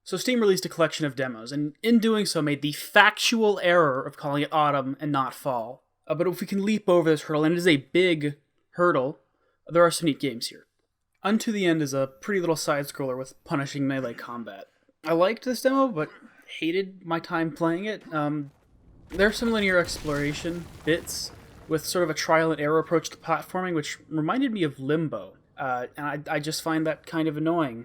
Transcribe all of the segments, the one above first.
So Steam released a collection of demos, and in doing so made the factual error of calling it autumn and not fall. But if we can leap over this hurdle, and it is a big hurdle, there are some neat games here. Unto the End is a pretty little side-scroller with punishing melee combat. I liked this demo, but hated my time playing it. There are some linear exploration bits with sort of a trial and error approach to platforming, which reminded me of Limbo, and I just find that kind of annoying.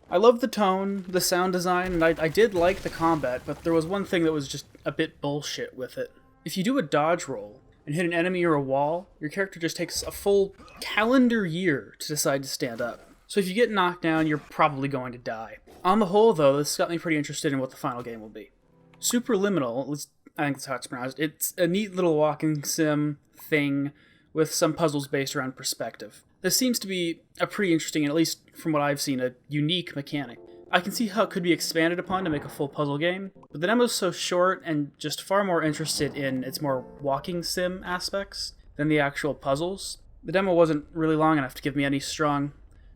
I love the tone, the sound design, and I did like the combat, but there was one thing that was just a bit bullshit with it. If you do a dodge roll and hit an enemy or a wall, your character just takes a full calendar year to decide to stand up. So if you get knocked down, you're probably going to die. On the whole, though, this got me pretty interested in what the final game will be. Superliminal, I think that's how it's pronounced, it's a neat little walking sim thing with some puzzles based around perspective. This seems to be a pretty interesting, and at least from what I've seen, a unique mechanic. I can see how it could be expanded upon to make a full puzzle game, but the demo's so short and just far more interested in its more walking sim aspects than the actual puzzles. The demo wasn't really long enough to give me any strong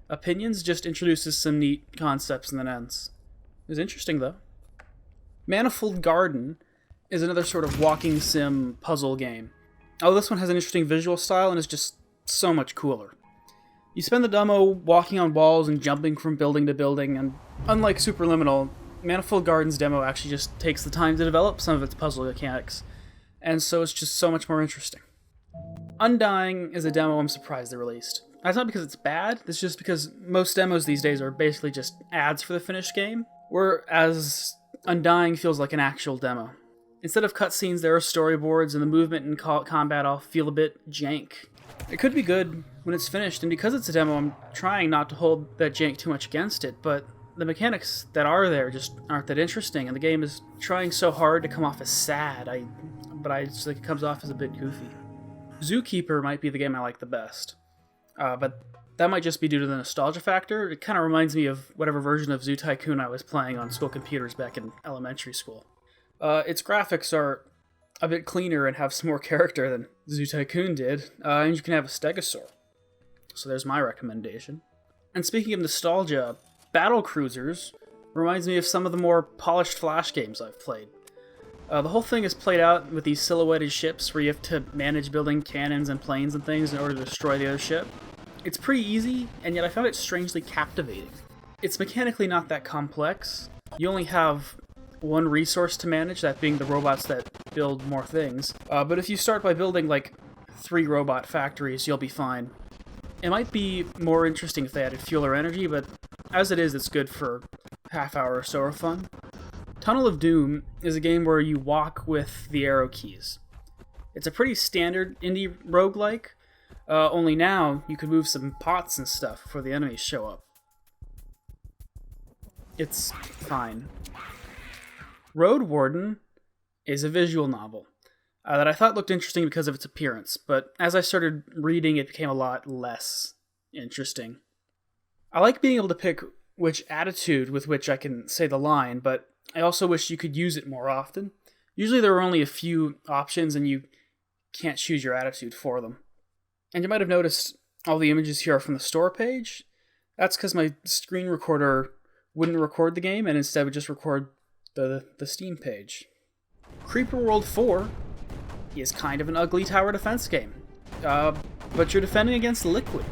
opinions, just introduces some neat concepts and then ends. It was interesting, though. Manifold Garden is another sort of walking sim puzzle game. Oh, this one has an interesting visual style and is just so much cooler. You spend the demo walking on walls and jumping from building to building, and unlike Superliminal, Manifold Garden's demo actually just takes the time to develop some of its puzzle mechanics, and so it's just so much more interesting. Undying is a demo I'm surprised they released. That's not because it's bad, it's just because most demos these days are basically just ads for the finished game, whereas Undying feels like an actual demo. Instead of cutscenes, there are storyboards, and the movement and combat all feel a bit jank. It could be good when it's finished, and because it's a demo, I'm trying not to hold that jank too much against it, but the mechanics that are there just aren't that interesting, and the game is trying so hard to come off as sad, but I just think it comes off as a bit goofy. Zookeeper might be the game I like the best, but that might just be due to the nostalgia factor. It kind of reminds me of whatever version of Zoo Tycoon I was playing on school computers back in elementary school. Its graphics are a bit cleaner and have some more character than Zoo Tycoon did, and you can have a stegosaur. So there's my recommendation. And speaking of nostalgia, Battle Cruisers reminds me of some of the more polished Flash games I've played. The whole thing is played out with these silhouetted ships where you have to manage building cannons and planes and things in order to destroy the other ship. It's pretty easy, and yet I found it strangely captivating. It's mechanically not that complex. You only have one resource to manage, that being the robots that build more things. But if you start by building like 3 robot factories, you'll be fine. It might be more interesting if they added fuel or energy, but as it is, it's good for half hour or so of fun. Tunnel of Doom is a game where you walk with the arrow keys. It's a pretty standard indie roguelike, only now you can move some pots and stuff before the enemies show up. It's fine. Road Warden is a visual novel that I thought looked interesting because of its appearance, but as I started reading, it became a lot less interesting. I like being able to pick which attitude with which I can say the line, but I also wish you could use it more often. Usually there are only a few options and you can't choose your attitude for them. And you might have noticed all the images here are from the store page. That's because my screen recorder wouldn't record the game and instead would just record the Steam page. Creeper World 4 is kind of an ugly tower defense game, but you're defending against liquid.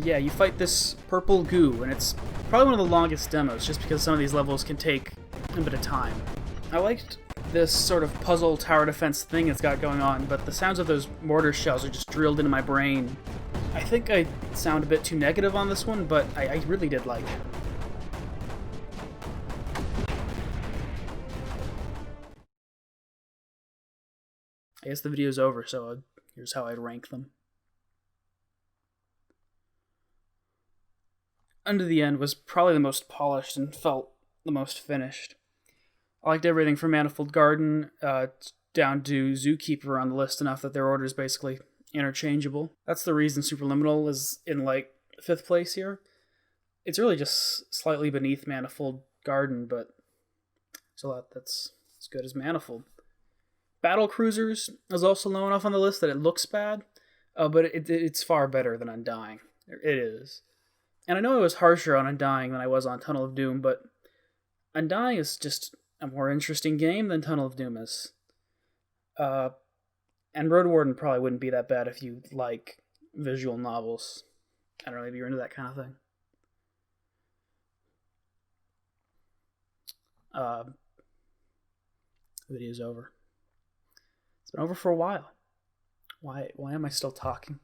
Yeah, you fight this purple goo, and it's probably one of the longest demos, just because some of these levels can take a bit of time. I liked this sort of puzzle tower defense thing it's got going on, but the sounds of those mortar shells are just drilled into my brain. I think I sound a bit too negative on this one, but I really did like it. I guess the video's over, so here's how I'd rank them. Unto the End was probably the most polished and felt the most finished. I liked everything from Manifold Garden down to Zookeeper on the list enough that their order is basically interchangeable. That's the reason Superliminal is in, 5th place here. It's really just slightly beneath Manifold Garden, but it's a lot that's as good as Manifold. Battle Cruisers is also low enough on the list that it looks bad, but it's far better than Undying. It is. And I know I was harsher on Undying than I was on Tunnel of Doom, but Undying is just a more interesting game than Tunnel of Doom is. Uh, and Road Warden probably wouldn't be that bad if you like visual novels. I don't know, maybe you're into that kind of thing. The video's over. It's been over for a while. Why am I still talking?